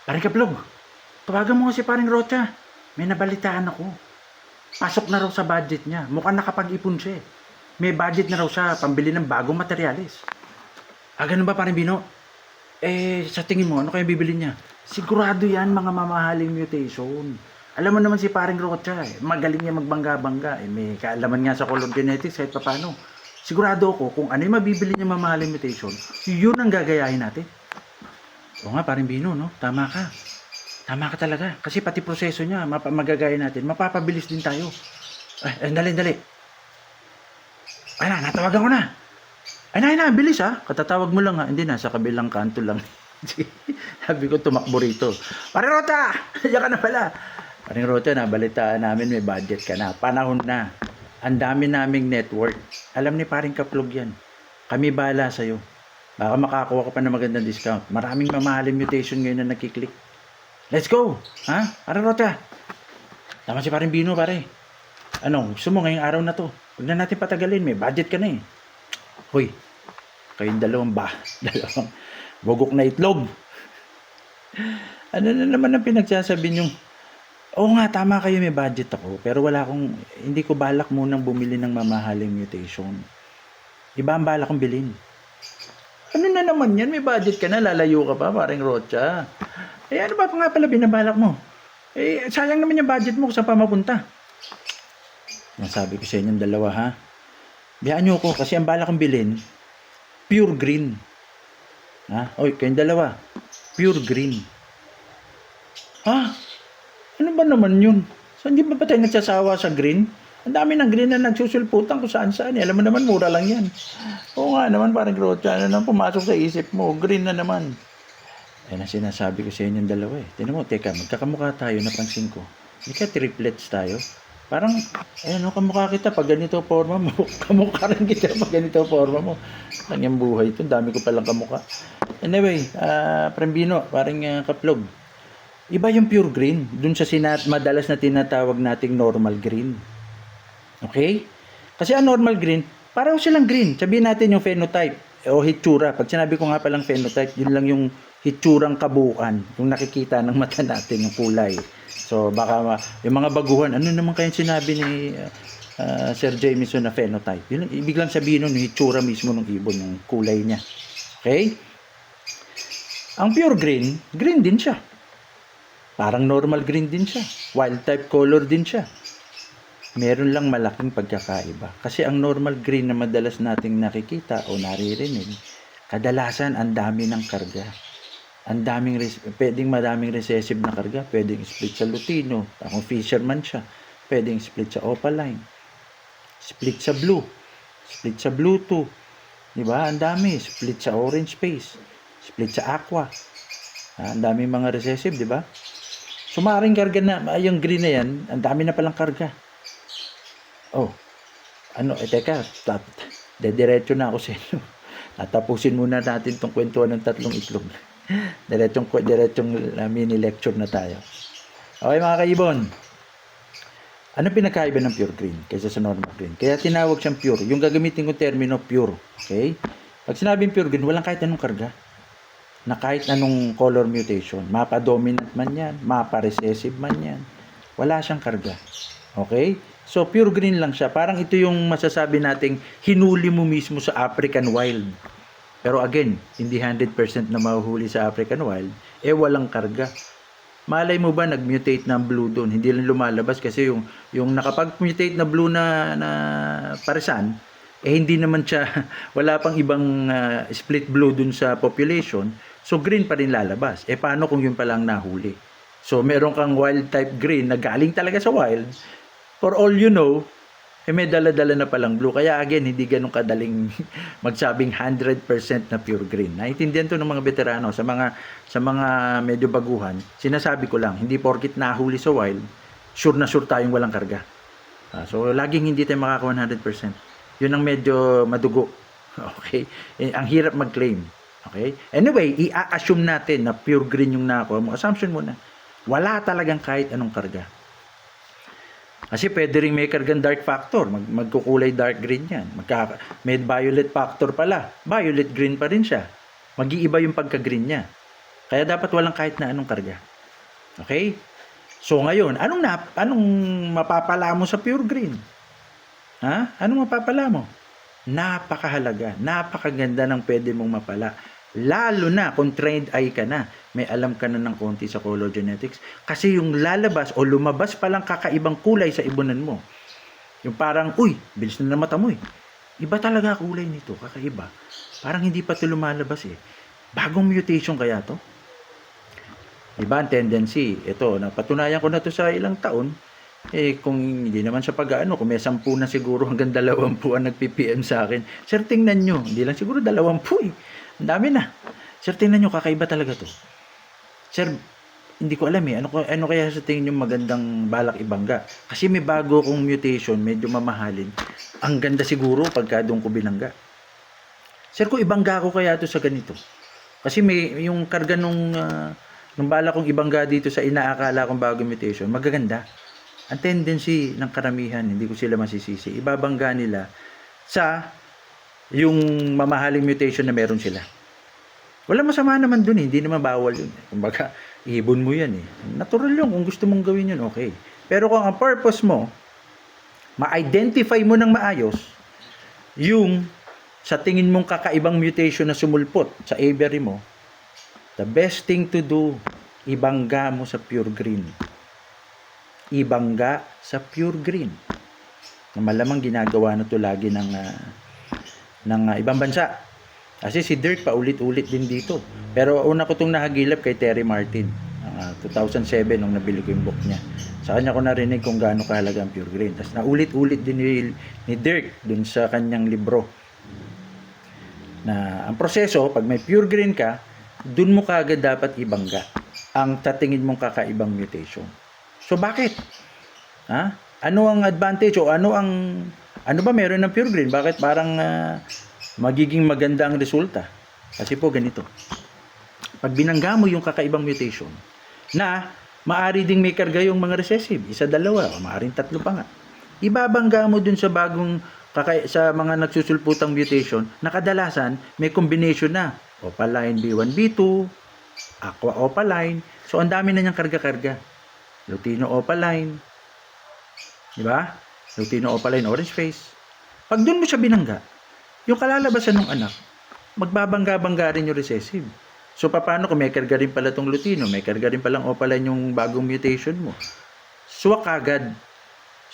Paring Kaplog, tawagan mo si paring Rocha. May nabalitaan ako. Pasok na raw sa budget niya. Mukhang nakapag-ipon siya eh. May budget na raw siya pambili ng bagong materyales. Ganun ba paring Bino? Sa tingin mo, ano kaya bibili niya? Sigurado yan mga mamahaling mutation. Alam mo naman si paring Rocha eh. Magaling niya magbangga-bangga. May kaalaman nga sa color genetics kahit papano. Sigurado ako kung ano yung mabibili niya mamahaling mutation, yun ang gagayahin natin. Oo nga, paring Bino, no? Tama ka. Tama ka talaga. Kasi pati proseso niya, magagaya natin. Mapapabilis din tayo. Dali. Ay na, natawagan ko na. Ay na, bilis ha. Katatawag mo lang ha. Hindi na, sa kabilang kanto lang. Sabi ko, tumakbo rito. Paring Rota! Diyan ka na pala. Paring Rota, nabalitaan namin may budget ka na. Panahon na. Ang dami naming network. Alam ni paring Kaplog yan. Kami bahala sa'yo. Baka makakuha ka pa ng magandang discount. Maraming mamahaling mutation ngayon na nakiklik. Let's go! Ha? Paring Rota. Tama si paring Bino, pare. Ano, gusto mo ngayong araw na to? Huwag na natin patagalin. May budget ka na eh. Hoy, kayong dalawang bugok na itlog. Ano na naman ang pinagsasabi nyo? Oo nga, tama kayo, may budget ako. Pero hindi ko balak munang bumili ng mamahaling mutation. Iba ang balak kong bilhin. Ano na naman yan? May budget ka na, lalayo ka pa, paring Rocha. Ano ba nga pala binabalak mo? Sayang naman yung budget mo kung saan pa mapunta. Nasabi ko sa inyong dalawa, ha? Biyaan nyo ko kasi ang balak kong bilhin, pure green. Ha? Oy, kayong dalawa, pure green. Ha? Ano ba naman yun? So, hindi ba tayo nagsasawa sa green? Ang dami ng green na nagsusulputan kung saan-saan. Alam mo naman, mura lang yan. Oo nga naman, parang Rocha, ano na pumasok sa isip mo, green na naman. Yan ang sinasabi ko sa inyong dalawa eh. Tinan mo, teka, magkakamukha tayo, napansin ko. Hindi ka triplets tayo. Parang, kamukha kita pag ganito forma mo. Kamukha rin kita pag ganito forma mo. Lang yung buhay ito. Dami ko palang kamukha. Anyway, Prembino, parang Kaplog. Iba yung pure green. Dun sa madalas na tinatawag nating normal green. Okay? Kasi ang normal green, pareho silang green. Sabihin natin yung phenotype o hitsura. Pag sinabi ko nga palang phenotype, yun lang yung hitsurang kabuuan. Yung nakikita ng mata natin, yung kulay. So, baka yung mga baguhan, ano naman kayang sinabi ni Sir Jameson na phenotype? Yun, ibig lang sabihin nun, yung hitsura mismo ng ibon, yung kulay niya. Okay? Ang pure green, green din siya. Parang normal green din siya. Wild type color din siya. Meron lang malaking pagkakaiba. Kasi ang normal green na madalas nating nakikita o naririnig, kadalasan ang dami ng karga. Pwedeng madaming recessive na karga. Pwedeng split sa Lutino. Kung fisherman siya, pwedeng split sa Opaline. Split sa Blue. Split sa Blue 2. Diba? Ang dami. Split sa Orange Space. Split sa Aqua. Ang dami mga recessive, diba? So, maaaring karga na, yung green na yan, ang dami na palang karga. Teka, dediretso na ako sa inyo. Tatapusin muna natin itong kwentuhan ng tatlong itlog. Diretsong mini lecture na tayo. Okay mga kaibon, ano pinakaiba ng pure green kaysa sa normal green? Kaya tinawag siyang pure. Yung gagamitin kong termino pure. Okay? Pag sinabing pure green, walang kahit anong karga. Na kahit anong color mutation. Mapa-dominant man yan, mapa-recessive man yan. Wala siyang karga. Okay? So, pure green lang siya. Parang ito yung masasabi nating hinuli mo mismo sa African wild. Pero again, hindi 100% na mahuhuli sa African wild, walang karga. Malay mo ba nag-mutate ng blue doon? Hindi lang lumalabas kasi yung nakapag-mutate na blue na parisan, hindi naman siya, wala pang ibang split blue doon sa population, so green pa rin lalabas. Paano kung yun palang nahuli? So, meron kang wild type green na galing talaga sa wild, for all you know, may dala-dala na palang blue. Kaya again, hindi ganun kadaling magsabing 100% na pure green. Naintindihan to ng mga veterano, sa mga medyo baguhan, sinasabi ko lang, hindi porkit nahuli sa wild, sure na sure tayong walang karga. So, laging hindi tayo makaka 100%. Yun ang medyo madugo. Okay? Ang hirap mag-claim. Okay? Anyway, i-assume natin na pure green yung nakuha mo. Assumption muna. Wala talagang kahit anong karga. Kasi pwede rin may kargang dark factor. Magkukulay dark green yan. May violet factor pala. Violet green pa rin siya. Mag-iiba yung pagka-green niya. Kaya dapat walang kahit na anong karga. Okay? So ngayon, anong mapapala mo sa Pure Green? Ha? Anong mapapala mo? Napakahalaga, napakaganda ng pwede mong mapala. Lalo na kung trained eye ka na, may alam ka na ng konti sa color genetics. Kasi yung lalabas o lumabas palang kakaibang kulay sa ibunan mo. Yung parang, uy, bilis na mata mo eh. Iba talaga kulay nito, kakaiba. Parang hindi pa ito lumalabas eh. Bagong mutation kaya to? Diba ang tendency? Ito, napatunayan ko na to sa ilang taon. Kung hindi naman sa pag-ano, kung may 10 na siguro hanggang 20 ang nag-PPM sa akin. Sir, tingnan nyo. Hindi lang siguro 20 eh. Ang dami na. Sir, tingnan nyo, kakaiba talaga to. Sir, hindi ko alam eh. Ano kaya sa tingin nyo magandang balak ibangga? Kasi may bago kong mutation, medyo mamahalin. Ang ganda siguro pagka doon ko binangga. Sir, kung ibangga ko kaya to sa ganito. Kasi may yung karga nung balak kong ibangga dito sa inaakala kong bagong mutation, magaganda. Ang tendency ng karamihan, hindi ko sila masisisi, ibabangga nila sa yung mamahaling mutation na meron sila. Wala masama naman dun eh, hindi naman bawal yun. Kumbaga, ibon mo yan eh. Natural yun, kung gusto mong gawin yun, okay. Pero kung ang purpose mo, ma-identify mo ng maayos yung sa tingin mong kakaibang mutation na sumulpot sa aviary mo, the best thing to do, ibangga mo sa Pure Green. Ibangga sa Pure Green. Malamang ginagawa na to lagi ng ibang bansa. Kasi si Dirk paulit-ulit din dito. Pero una ko itong nahagilap kay Terry Martin. 2007 nung nabili ko yung book niya. Sa kanya ko narinig kung gaano kahalaga ang Pure Green. Tapos naulit-ulit din ni Dirk dun sa kanyang libro. Na ang proseso, pag may Pure Green ka, dun mo kaagad dapat ibangga ang tatingin mong kakaibang mutation. So bakit? Ha? Ano ang advantage o ano ba meron ng Pure Green? Bakit parang magiging maganda ang resulta? Kasi po ganito. Pag binangga mo yung kakaibang mutation na maari ding may karga yung mga recessive, 1, 2, o maaring 3 pa nga. Ibabangga mo dun sa sa mga nagsusulputang mutation na kadalasan may combination na opaline B1, B2, aqua opaline. So ang dami na niyang karga-karga. Lutino opaline. Di ba? Lutino opaline orange face. Pag doon mo siya binangga, yung kalalabasan ng anak, magbabangga-bangga rin yung recessive. So paano kung may karga rin pala tong lutino, may karga rin palang opaline yung bagong mutation mo? Swak agad.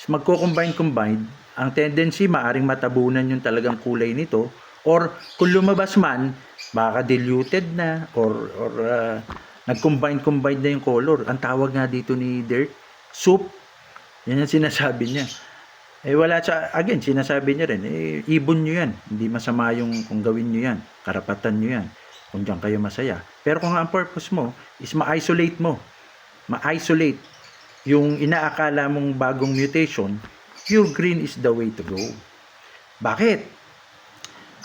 Magko-combine, ang tendency maaring matabunan yung talagang kulay nito, or kung lumabas man, baka diluted na or nag-combine na yung color. Ang tawag nga dito ni Dirk, soup. Yan ang sinasabi niya. Wala siya, again, sinasabi niya rin, ibon nyo yan. Hindi masama yung kung gawin nyo yan. Karapatan nyo yan. Kung diyan kayo masaya. Pero kung ang purpose mo is ma-isolate mo. Ma-isolate yung inaakala mong bagong mutation, Pure Green is the way to go. Bakit?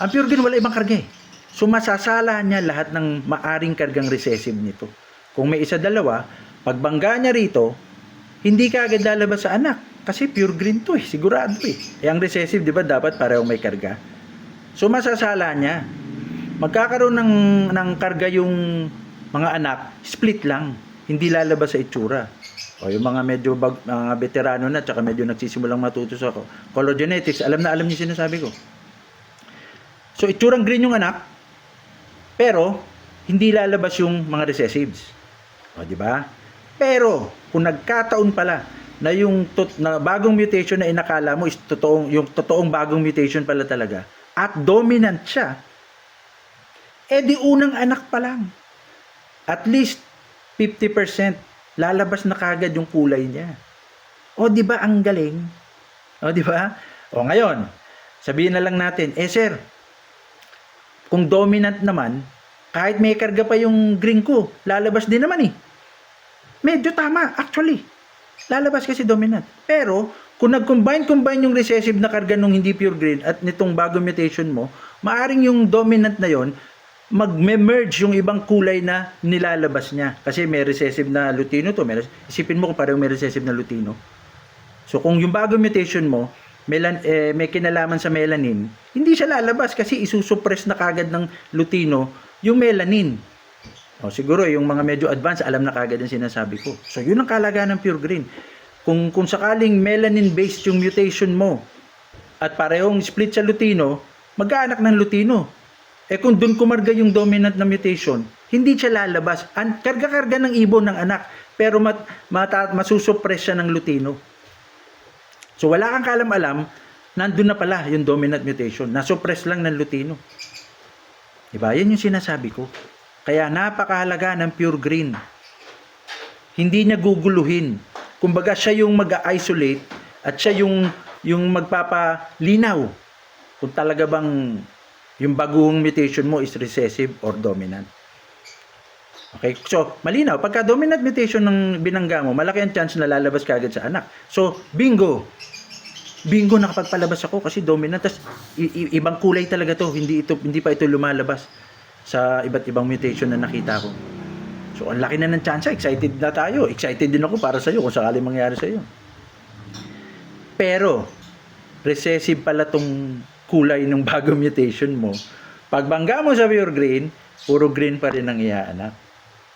Ang Pure Green wala ibang karga eh. So masasala niya lahat ng maaring kargang recessive nito. Kung may 1, 2, pagbangga niya rito, hindi ka agad lalabas sa anak. Kasi Pure Green to eh, sigurado eh. Ang recessive, di ba, dapat parehong may karga? So masasala niya. Magkakaroon ng karga yung mga anak, split lang. Hindi lalabas sa itsura. O yung mga medyo mga veterano na, tsaka medyo nagsisimulang matuto sa color genetics, alam niyo sinasabi ko. So itsurang green yung anak, pero hindi lalabas yung mga recessives. O di ba? Pero kung nagkataon pala na yung na bagong mutation na inakala mo is totoong bagong mutation pala talaga at dominant siya, di unang anak pa lang. At least 50% lalabas na kagad yung kulay niya. O di ba ang galing? O di ba? O ngayon, sabihin na lang natin, sir, kung dominant naman, kahit may karga pa yung green ko, lalabas din naman eh. Medyo tama, actually. Lalabas kasi dominant. Pero, kung nag-combine yung recessive na karga nung hindi pure green at nitong bagong mutation mo, maaring yung dominant na yon mag-merge yung ibang kulay na nilalabas niya. Kasi may recessive na lutino to. Isipin mo kung parang may recessive na lutino. So, kung yung bagong mutation mo, may kinalaman sa melanin, hindi siya lalabas kasi isusuppress na kagad ng lutino yung melanin. O siguro yung mga medyo advanced, alam na kagad yung sinasabi ko. So yun ang kahalagahan ng pure green. Kung sakaling melanin-based yung mutation mo at parehong split sa lutino, mag-aanak ng lutino. Kung dun kumarga yung dominant na mutation, hindi siya lalabas. Karga-karga ng ibon ng anak, pero masusuppress siya ng lutino. So wala kang kalam-alam, nandun na pala yung dominant mutation. Nasuppress lang ng lutino. Diba? Yan yung sinasabi ko. Kaya napakahalaga ng pure green. Hindi niya guguluhin. Kumbaga siya yung mag-isolate at siya yung magpapalinaw kung talaga bang yung bagong mutation mo is recessive or dominant. Okay? So, malinaw. Pagka dominant mutation ng binangga mo, malaki ang chance na lalabas kagad sa anak. So, bingo. Bingo, nakapagpalabas ako kasi dominant. Tas, ibang kulay talaga to. Hindi pa ito lumalabas sa iba't ibang mutation na nakita ko. So, ang laki na ng chance. Excited na tayo. Excited din ako para sa'yo kung sakali mangyari sa'yo. Pero, recessive pala tong kulay ng bagong mutation mo. Pagbangga mo sa pure green, puro green pa rin ang iaanak.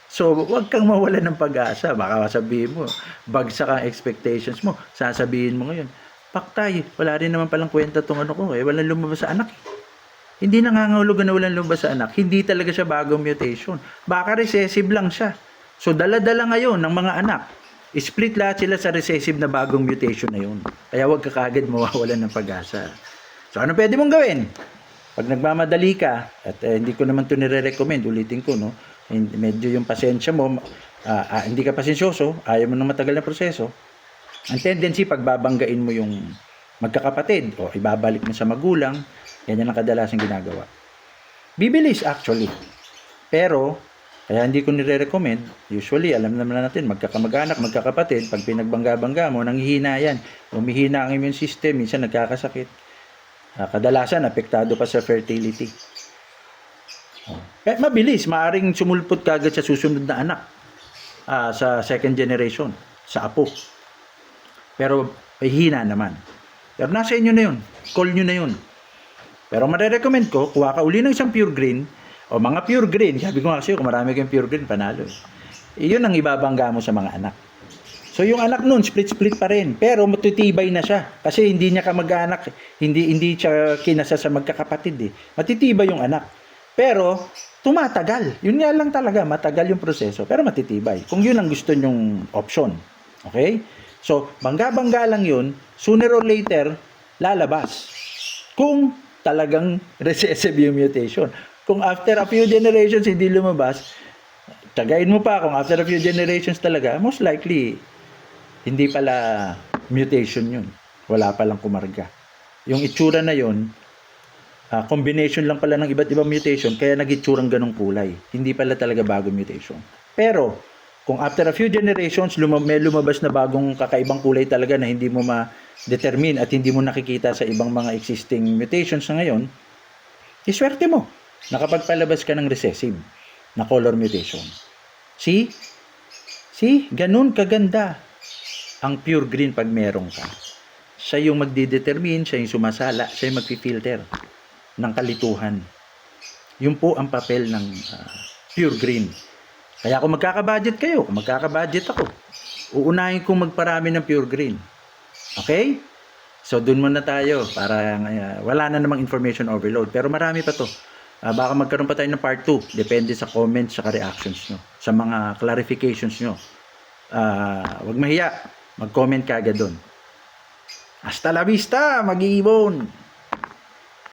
So, huwag kang mawala ng pag-asa. Baka sabihin mo, bagsak ang expectations mo. Sasabihin mo ngayon, Paktay, wala rin naman palang kwenta tong ano ko walang lumabas sa anak. Hindi nangangahulugan na walang lumabas sa anak. Hindi talaga siya bagong mutation. Baka recessive lang siya. So, dala-dala ngayon ng mga anak. Split lahat sila sa recessive na bagong mutation na yun. Kaya huwag ka kagad mawawalan ng pag-asa. So, ano pwede mong gawin? Pag nagmamadali ka, at hindi ko naman ito nire-recommend, ulitin ko, no? Medyo yung pasensya mo, hindi ka pasensyoso, ayaw mo ng matagal na proseso, ang tendency, pagbabanggain mo yung magkakapatid, o ibabalik mo sa magulang, yan ang kadalasang ginagawa. Bibilis actually. Pero, kaya hindi ko nire-recommend, usually, alam naman natin, magkakamag-anak, magkakapatid, pag pinagbangga-bangga mo, nanghihina yan. Umihina ang immune system, minsan nagkakasakit. Kadalasan, apektado pa sa fertility. Mabilis, maaring sumulpot kagad sa susunod na anak. Sa second generation, sa apo. Pero, may hina naman. Pero nasa inyo na yun. Call nyo na yun. Pero marirecommend ko, kuha ka uli ng isang pure green, o mga pure green, sabi ko nga kasi, kung marami kayong pure green, panalo. Iyon ang ibabangga mo sa mga anak. So yung anak nun, split-split pa rin. Pero matitibay na siya. Kasi hindi niya kamag-anak, hindi siya kinasa sa magkakapatid eh. Matitibay yung anak. Pero, tumatagal. Yun nga lang talaga, matagal yung proseso. Pero matitibay. Kung yun ang gusto nyong option. Okay? So, bangga-bangga lang yun, sooner or later, lalabas. Kung talagang recessive yung mutation. Kung after a few generations hindi lumabas, tagayin mo pa kung after a few generations talaga, most likely, hindi pala mutation yun. Wala palang kumarga. Yung itsura na yun, combination lang pala ng iba't ibang mutation, kaya nag-itsurang ganong kulay. Hindi pala talaga bagong mutation. Pero, kung after a few generations, may lumabas na bagong kakaibang kulay talaga na hindi mo ma-determine at hindi mo nakikita sa ibang mga existing mutations na ngayon, iswerte mo. Nakapagpalabas ka ng recessive na color mutation. See? Ganun kaganda ang pure green pag meron ka. Siya yung magdidetermine, siya yung sumasala, siya yung magpifilter ng kalituhan. Yun po ang papel ng pure green. Kaya kung magkakabudget kayo, kung magkakabudget ako, uunahin kong magparami ng pure green. Okay? So, dun muna tayo para wala na namang information overload. Pero marami pa to. Baka magkaroon pa tayo ng part 2. Depende sa comments, sa reactions nyo. Sa mga clarifications nyo. Huwag mahiya. Mag-comment ka agad dun. Hasta la vista, mag-iibon!